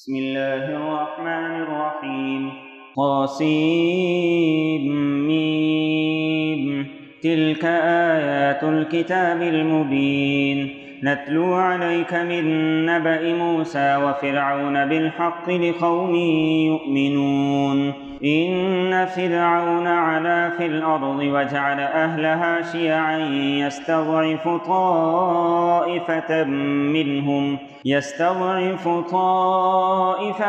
بسم الله الرحمن الرحيم طاسيم تلك آيات الكتاب المبين نتلو عليك من نبأ موسى وفرعون بالحق لقوم يؤمنون إن فرعون علا في الأرض وجعل أهلها شيعا يستضعف طائفة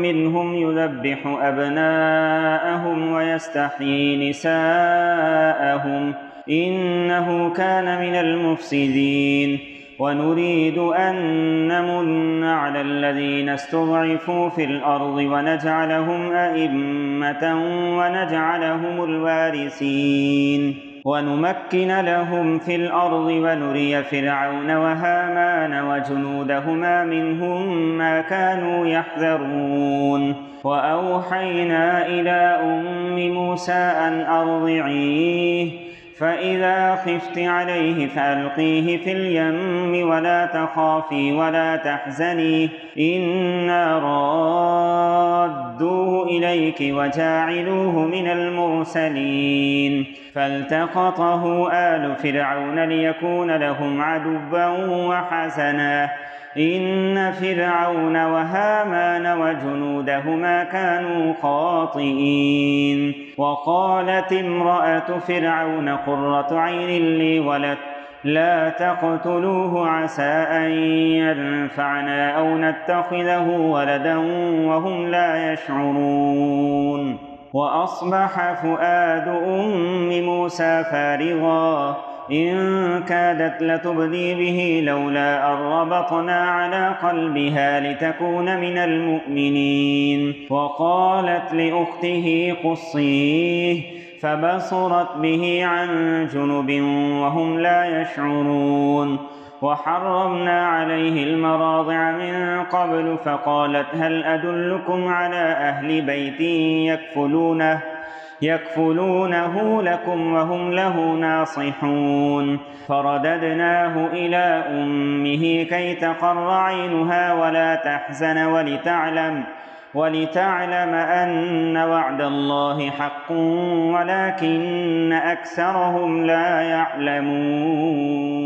منهم يذبح أبناءهم ويستحيي نساءهم إنه كان من المفسدين ونريد أن نمن على الذين استضعفوا في الأرض ونجعلهم أئمة ونجعلهم الوارثين ونمكن لهم في الأرض ونري فرعون وهامان وجنودهما منهم ما كانوا يحذرون وأوحينا إلى أم موسى أن أرضعيه فإذا خفت عليه فألقيه في اليم ولا تخافي ولا تحزني إنا رادوه إليك وجاعلوه من المرسلين فالتقطه آل فرعون ليكون لهم عدوا وحزنا إن فرعون وهامان وجنودهما كانوا خاطئين وقالت امرأة فرعون قرة عين لي ولك لا تقتلوه عسى أن ينفعنا أو نتخذه ولدا وهم لا يشعرون وأصبح فؤاد أم موسى فارغا إن كادت لتبدي به لولا أن ربطنا على قلبها لتكون من المؤمنين وقالت لأخته قصيه فبصرت به عن جنب وهم لا يشعرون وحرمنا عليه المراضع من قبل فقالت هل أدلكم على أهل بيت يكفلونه لكم وهم له ناصحون فرددناه إلى أمه كي تقر عينها ولا تحزن ولتعلم أن وعد الله حق ولكن أكثرهم لا يعلمون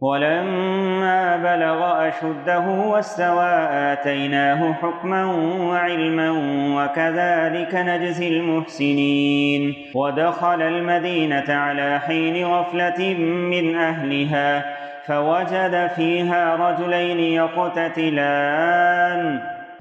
ولما بلغ أشده واستوى آتيناه حكما وعلما وكذلك نجزي المحسنين ودخل المدينة على حين غفلة من أهلها فوجد فيها رجلين يقتتلان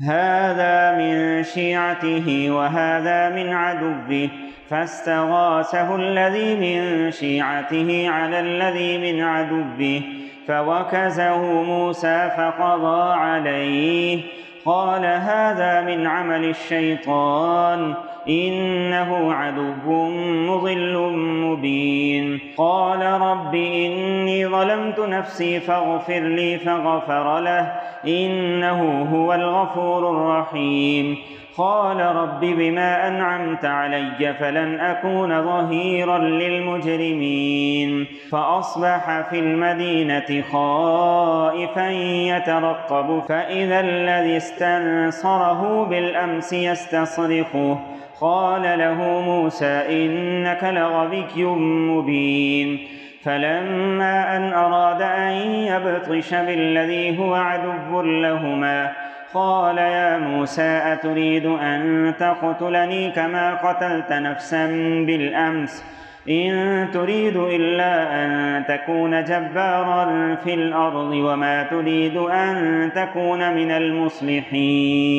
هذا من شيعته وهذا من عدوه فاستغاثه الذي من شيعته على الذي من عدوه فوكزه موسى فقضى عليه قال هذا من عمل الشيطان إنه عدو مضل مبين قال رب إني ظلمت نفسي فاغفر لي فغفر له إنه هو الغفور الرحيم قال رب بما أنعمت علي فلن أكون ظهيرا للمجرمين فأصبح في المدينة خائفا يترقب فإذا الذي استنصره بالأمس يستصرخه قال له موسى إنك لغوي مبين فلما أن أراد أن يبطش بالذي هو عدو لهما قال يا موسى أتريد أن تقتلني كما قتلت نفسا بالأمس إن تريد إلا أن تكون جبارا في الأرض وما تريد أن تكون من المصلحين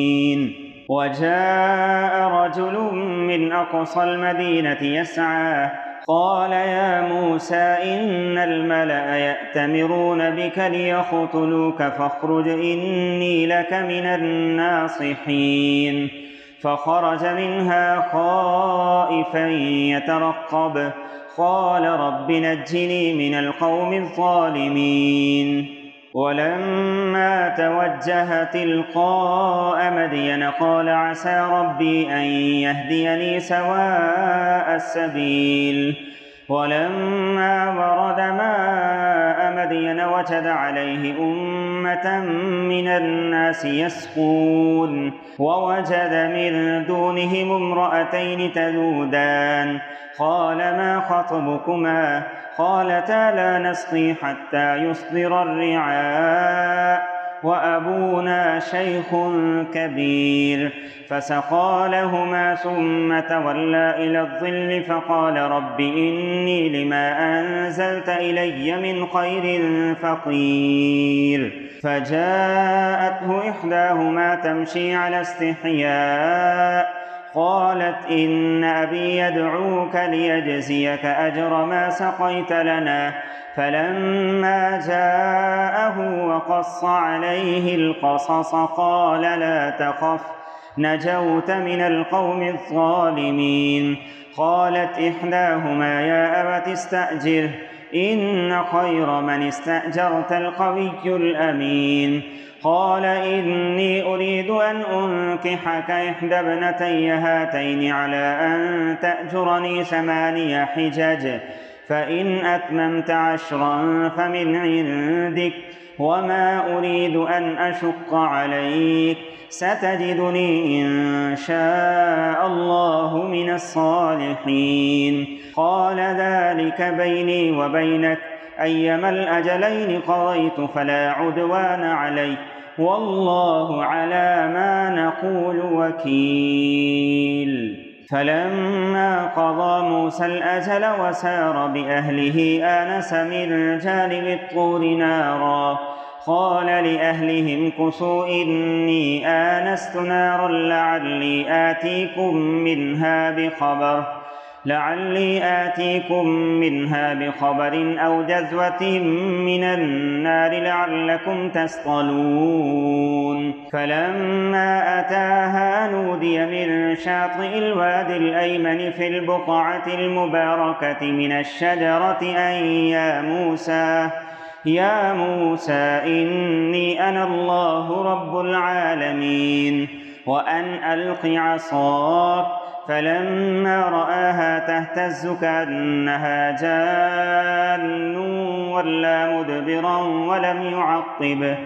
وجاء رجل من أقصى المدينة يسعى قال يا موسى إن الملأ يأتمرون بك ليقتلوك فاخرج إني لك من الناصحين فخرج منها خائفا يترقب قال رب نجني من القوم الظالمين ولما توجه تلقاء مدين قال عسى ربي أن يهديني سواء السبيل ولما ورد ماء مدين وجد عليه أمة من الناس يسقون ووجد من دونهم امرأتين تذودان قال ما خطبكما قالتا لا نسقي حتى يصدر الرعاء وأبونا شيخ كبير فسقى لهما ثم تولى إلى الظل فقال رب إني لما أنزلت إلي من خير فقير فجاءته إحداهما تمشي على استحياء قالت إن أبي يدعوك ليجزيك أجر ما سقيت لنا فلما جاءه وقص عليه القصص قال لا تخف نجوت من القوم الظالمين قالت إحداهما يا أبت استأجره إن خير من استأجرت القوي الأمين قال إني أريد أن أنكحك إحدى ابنتي هاتين على أن تأجرني 8 حجج فإن أتممت 10 فمن عندك وما أريد أن أشق عليك ستجدني إن شاء الله من الصالحين قال ذلك بيني وبينك أيما الأجلين قضيت فلا عدوان علي والله على ما نقول وكيل فلما قضى موسى الأجل وسار بأهله آنس من جانب الطور نارا قال لأهلهم كثوا إني آنست نارا لعلي آتيكم منها بخبر أو جذوة من النار لعلكم تصطلون فلما أتاها نودي من شاطئ الوادي الأيمن في البقعة المباركة من الشجرة أن يا موسى إني أنا الله رب العالمين وأن ألق عصاك فلما رآها تهتز كأنها جان ولا مدبرا ولم يعقب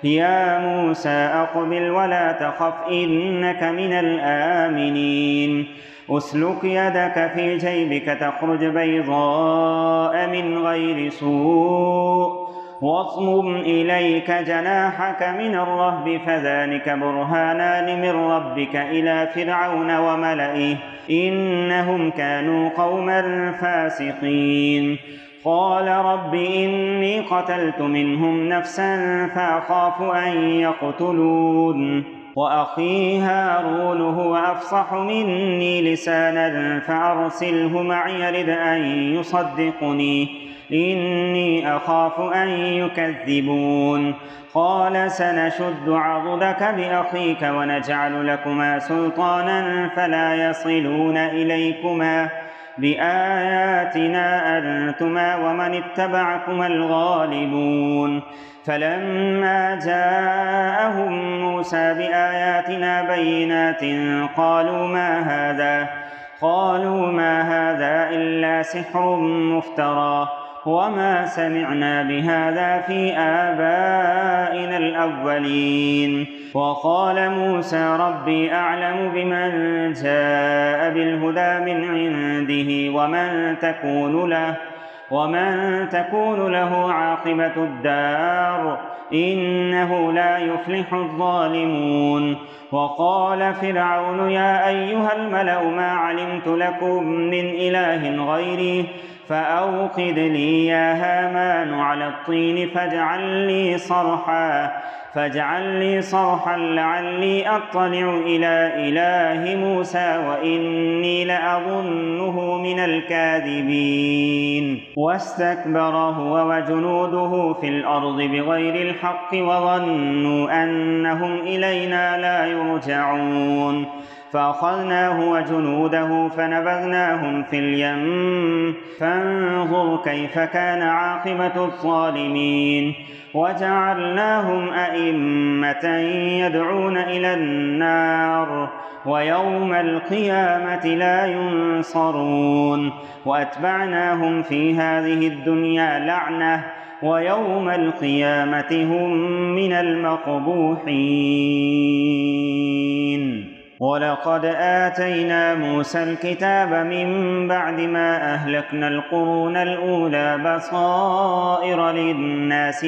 يا موسى أقبل ولا تخف إنك من الآمنين أسلك يدك في جيبك تخرج بيضاء من غير سوء واضمم إليك جناحك من الرهب فذلك برهانان من ربك إلى فرعون وملئه إنهم كانوا قوما فاسقين قال رب إني قتلت منهم نفسا فأخاف أن يقتلون وأخي هارون هو أفصح مني لسانا فأرسله معي يرد أن يصدقني إني أخاف أن يكذبون قال سنشد عضدك بأخيك ونجعل لكما سلطانا فلا يصلون إليكما بآياتنا أنتما ومن اتبعكما الغالبون فلما جاءهم موسى بآياتنا بينات قالوا ما هذا إلا سحر مفترى وما سمعنا بهذا في آبائنا الأولين وقال موسى ربي أعلم بمن جاء بالهدى من عنده ومن تكون له عاقبة الدار إنه لا يفلح الظالمون وقال فرعون يا أيها الملأ ما علمت لكم من إله غيري فأوقد لي يا هامان على الطين فاجعل لي صرحا لعلي أطلع إلى إله موسى وإني لأظنه من الكاذبين واستكبر هو وجنوده في الأرض بغير الحق وظنوا أنهم إلينا لا يرجعون فأخذناه وجنوده فنبذناهم في اليم فانظر كيف كان عاقبة الظالمين وجعلناهم أئمة يدعون إلى النار ويوم القيامة لا ينصرون وأتبعناهم في هذه الدنيا لعنة ويوم القيامة هم من المقبوحين. ولقد آتينا موسى الكتاب من بعد ما أهلكنا القرون الأولى بصائر للناس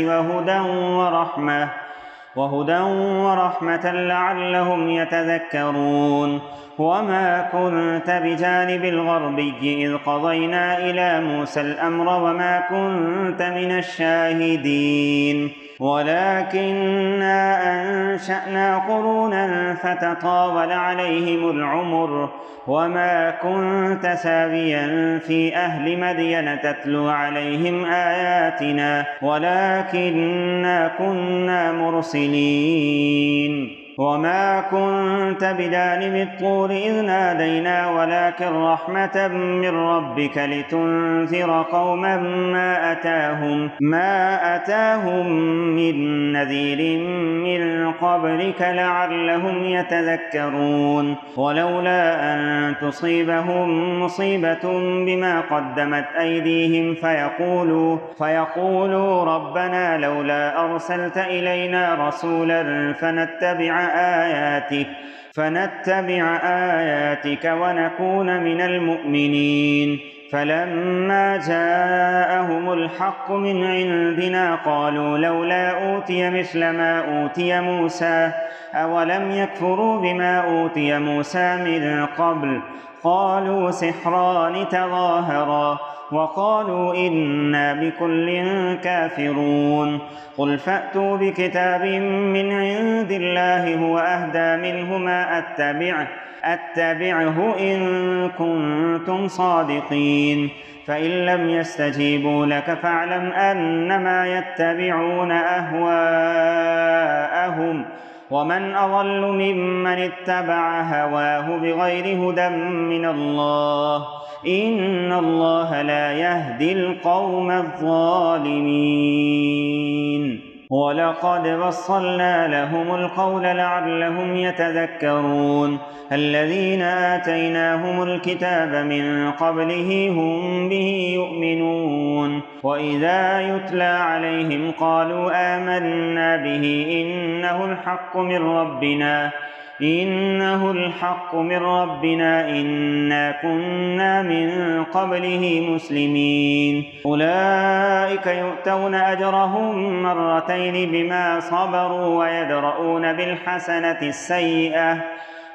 وهدى ورحمة لعلهم يتذكرون. وما كنت بجانب الغربي إذ قضينا إلى موسى الأمر وما كنت من الشاهدين ولكننا أنشأنا قرونا فتطاول عليهم العمر وما كنت ساويا في أهل مدين تتلو عليهم آياتنا ولكننا كنا مرسلين. وما كنت بجانب الطور إذ نادينا ولكن رحمة من ربك لتنذر قوما ما أتاهم من نذير من قبلك لعلهم يتذكرون. ولولا أن تصيبهم مصيبة بما قدمت أيديهم فيقولوا ربنا لولا أرسلت إلينا رسولا فنتبع آياتك ونكون من المؤمنين. فلما جاءهم الحق من عندنا قالوا لولا أوتي مثل ما أوتي موسى أولم يكفروا بما أوتي موسى من قبل قالوا سحران تظاهرا وقالوا إنا بكل كافرون. قل فأتوا بكتاب من عند الله هو أهدى منهما أتبعه إن كنتم صادقين. فإن لم يستجيبوا لك فاعلم أنما يتبعون أهواءهم ومن أضل ممن اتبع هواه بغير هدى من الله إن الله لا يهدي القوم الظالمين. ولقد وصلنا لهم القول لعلهم يتذكرون. الذين آتيناهم الكتاب من قبله هم به يؤمنون وإذا يتلى عليهم قالوا آمنا به إنه الحق من ربنا إنا كنا من قبله مسلمين. أولئك يؤتون أجرهم مرتين بما صبروا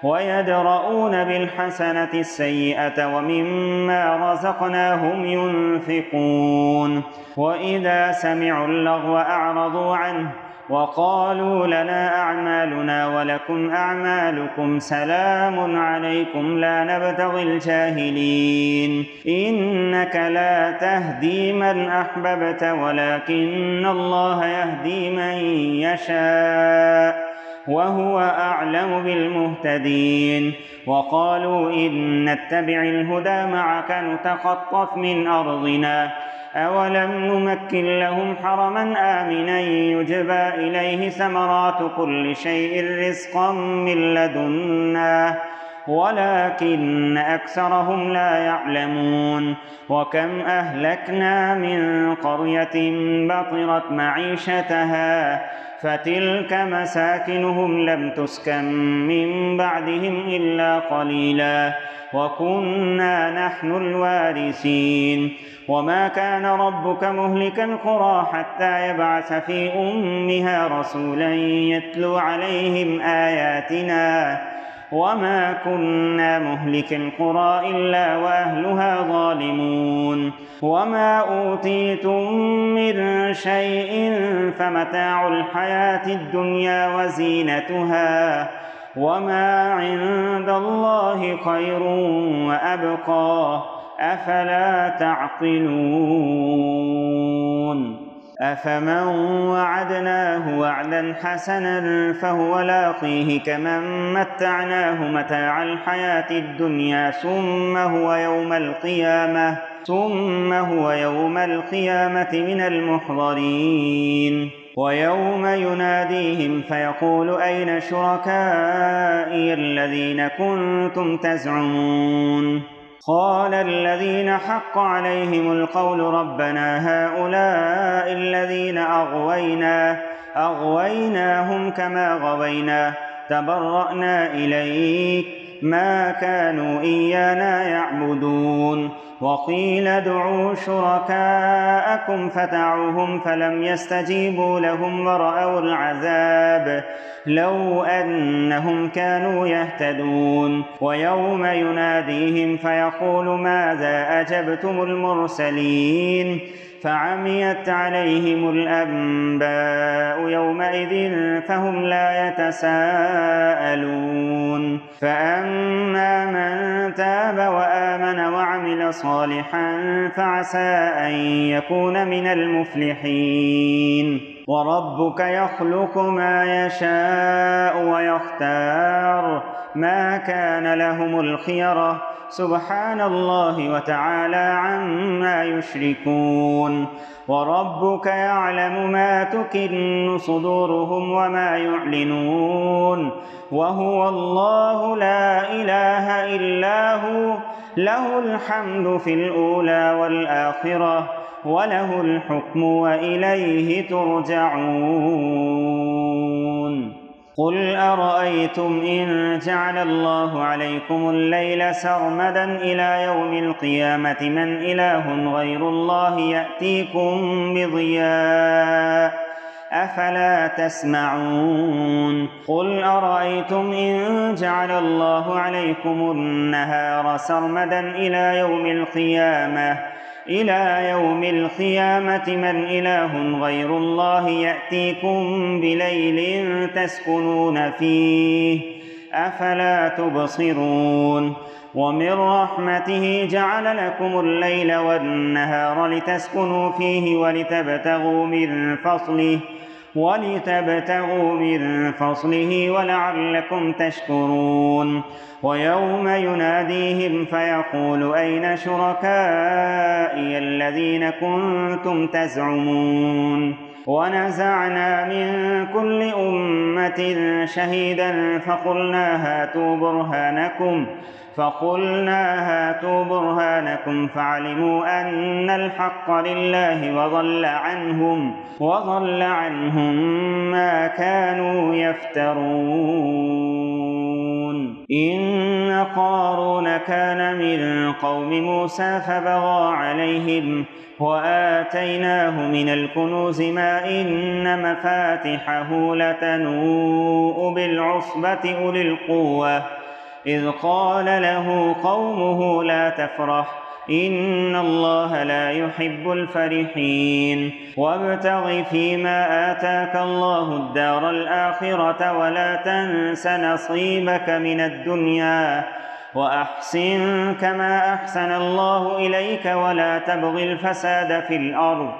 ويدرؤون بالحسنة السيئة ومما رزقناهم ينفقون. وإذا سمعوا اللغو أعرضوا عنه وقالوا لنا أعمالنا ولكم أعمالكم سلام عليكم لا نبتغي الجاهلين. إنك لا تهدي من أحببت ولكن الله يهدي من يشاء وهو أعلم بالمهتدين. وقالوا إن نتبع الهدى معك نتخطف من أرضنا أولم نمكن لهم حرما آمنا يجبى إليه ثمرات كل شيء رزقا من لدنا ولكن أكثرهم لا يعلمون. وكم أهلكنا من قرية بطرت معيشتها فتلك مساكنهم لم تسكن من بعدهم إلا قليلا وكنا نحن الوارثين. وما كان ربك مهلك القرى حتى يبعث في أمها رسولا يتلو عليهم آياتنا وما كنا مهلك القرى إلا وأهلها ظالمون. وما أوتيتم من شيء فمتاع الحياة الدنيا وزينتها وما عند الله خير وأبقى أفلا تعقلون. أفمن وعدناه وعدا حسنا فهو لاقيه كمن متعناه متاع الحياة الدنيا ثم هو يوم القيامة من المحضرين. ويوم يناديهم فيقول أين شركائي الذين كنتم تزعمون قال الذين حق عليهم القول ربنا هؤلاء الذين أغويناهم كما غوينا تبرأنا إليك ما كانوا إيانا يعبدون. وقيل ادعوا شركاءكم فتعوهم فلم يستجيبوا لهم ورأوا العذاب لو أنهم كانوا يهتدون. ويوم يناديهم فيقول ماذا أجبتم المرسلين فعميت عليهم الأنباء يومئذ فهم لا يتساءلون. فأما من تاب وآمن وعمل صالحا فعسى أن يكون من المفلحين. وربك يخلق ما يشاء ويختار ما كان لهم الخيرة سبحان الله وتعالى عما يشركون. وربك يعلم ما تكن صدورهم وما يعلنون وهو الله لا إله إلا هو له الحمد في الأولى والآخرة وله الحكم وإليه ترجعون. قل أرأيتم إن جعل الله عليكم الليل سرمدا إلى يوم القيامة من إله غير الله يأتيكم بضياء أفلا تسمعون. قل أرأيتم إن جعل الله عليكم النهار سرمدا إلى يوم القيامة من إله غير الله يأتيكم بليل تسكنون فيه أفلا تبصرون. ومن رحمته جعل لكم الليل والنهار لتسكنوا فيه ولتبتغوا من فضله ولعلكم تشكرون. ويوم يناديهم فيقول أين شركائي الذين كنتم تزعمون ونزعنا من كل أمة شهيدا فقلنا هاتوا برهانكم فعلموا أن الحق لله وضل عنهم ما كانوا يفترون. إن قارون كان من قوم موسى فبغى عليهم وآتيناه من الكنوز ما إن مفاتحه لتنوء بالعصبة أولي القوة إذ قال له قومه لا تفرح إن الله لا يحب الفرحين. وابتغ فيما آتاك الله الدار الآخرة ولا تنس نصيبك من الدنيا وأحسن كما أحسن الله إليك ولا تبغ الفساد في الأرض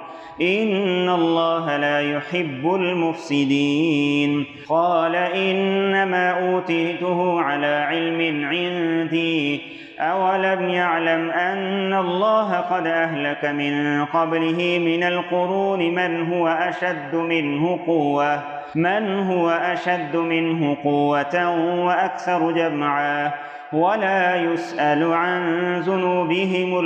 إن الله لا يحب المفسدين. قال إنما أوتيته على علم عندي أولم يعلم أن الله قد أهلك من قبله من القرون من هو أشد منه قوة وأكثر جمعا ولا يسأل عن ذنوبهم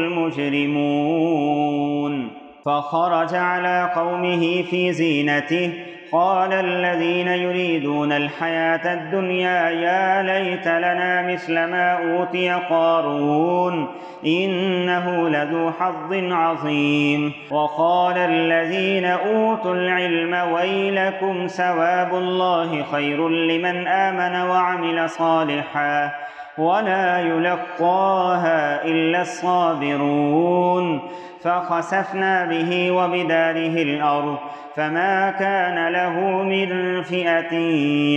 المجرمون. فخرج على قومه في زينته قال الذين يريدون الحياة الدنيا يا ليت لنا مثل ما أوتي قارون إنه لذو حظ عظيم. وقال الذين أوتوا العلم ويلكم ثواب الله خير لمن آمن وعمل صالحا ولا يلقاها إلا الصابرون. فخسفنا به وبداره الأرض فما كان له من فئة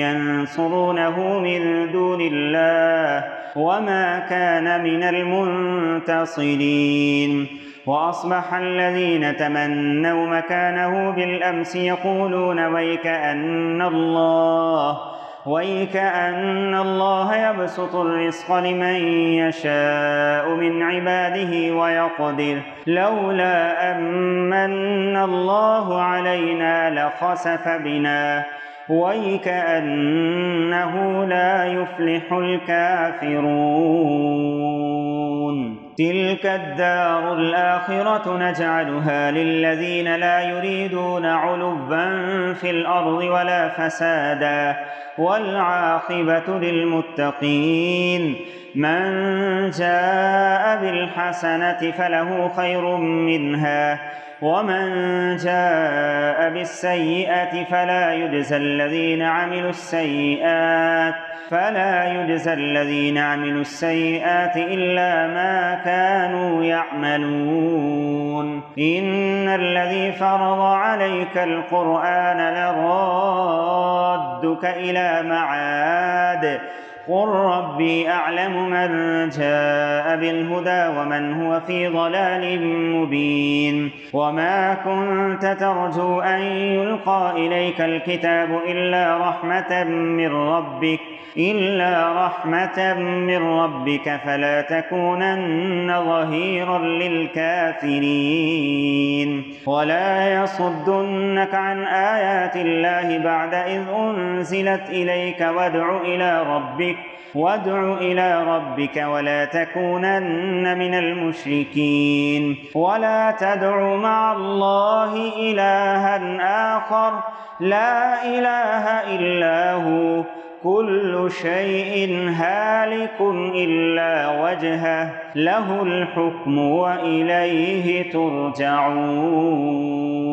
ينصرونه من دون الله وما كان من المنتصرين. وأصبح الذين تمنوا مكانه بالأمس يقولون ويك أن الله يبسط الرزق لمن يشاء من عباده ويقدر لولا أمن الله علينا لخسف بنا ويك أنه لا يفلح الكافرون. تلك الدار الآخرة نجعلها للذين لا يريدون علوا في الأرض ولا فسادا والعاقبة للمتقين. من جاء بالحسنة فله خير منها ومن جاء بالسيئة فلا يجزى الذين عملوا السيئات إلا ما كانوا يعملون. إن الذي فرض عليك القرآن لرادك إلى معاد قل ربي أعلم من جاء بالهدى ومن هو في ضلال مبين. وما كنت ترجو أن يلقى إليك الكتاب إلا رحمة من ربك فلا تكونن ظهيرا للكافرين. ولا يصدنك عن آيات الله بعد إذ أنزلت إليك وادع إلى ربك ولا تكونن من المشركين. ولا تدع مع الله إلها آخر لا إله إلا هو كل شيء هالك إلا وجهه له الحكم وإليه ترجعون.